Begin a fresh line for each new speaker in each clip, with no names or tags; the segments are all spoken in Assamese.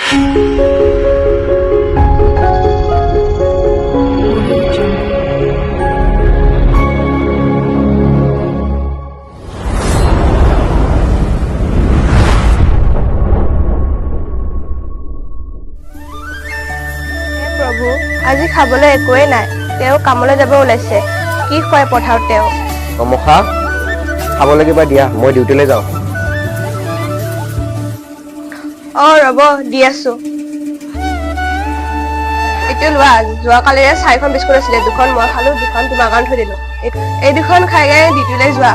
প্ৰভু, আজি খাবলৈ একোৱেই নাই। তেওঁ কামলৈ যাব ওলাইছে। কি খুৱাই পঠাও তেওঁ?
মখা খাবলৈ কিবা দিয়া, মই ডিউটিলৈ যাওঁ।
ৰ'ব দি আছো। এইটো লোৱা, যোৱাকালিৰে 4খন বিস্কুট আছিলে, 2খন মই খালো, 2খন তোমাৰ কাৰণে থৈ দিলো। এই 2খন খাই গাই ডিউটিলৈ যোৱা।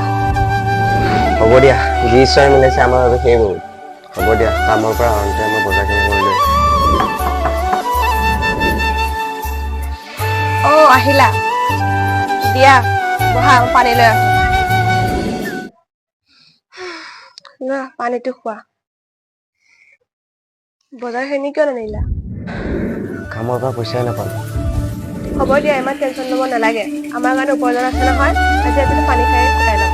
হ'ব দিয়া, যি ঈশ্বৰে মিলাইছে আমাৰ বাবে সেই বহুত। হ'ব দিয়া, কামৰ পৰা আহোঁতে মই বজাৰখিনি কৰিলোঁ।
আহিলা দিয়া, বহা, পানী লৈ আহো। লোৱা, পানীটো খোৱা। বজাৰখিনি কিয় নানিলা?
কামৰ পৰা পইচাই নাপালোঁ।
হ'ব দিয়া, ইমান টেনচন ল'ব নালাগে। আমাৰ কাৰণে উপাৰ্জন আছে নহয়। আজি ৰাতিটো পানী খাই কটাই ল'ম।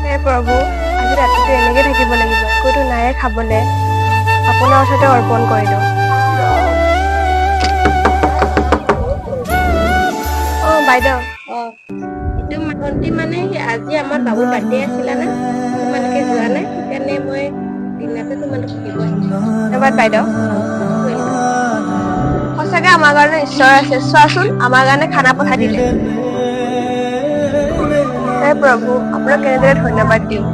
হে প্ৰভু, আজি ৰাতিটো এনেকে থাকিব লাগিব, একোতো নাইয়ে খাবলে। আপোনাৰ ওচৰতে অৰ্পণ কৰিলো। বাইদেউ,
এইটো ভণ্টি মানে আজি আমাৰ বাবুৰ বাৰ্থডে আছিলে না, তোমালোকে যোৱা নাই, সেইকাৰণে মই দিনতে তোমালোকক দিব আহিছোঁ।
ধন্যবাদ বাইদেউ। সঁচাকে আমাৰ কাৰণে ঈশ্বৰ আছে। চোৱাচোন, আমাৰ কাৰণে খানা পঠাই দিলে। হে প্ৰভু, আপোনাক কেনেদৰে ধন্যবাদ দিওঁ।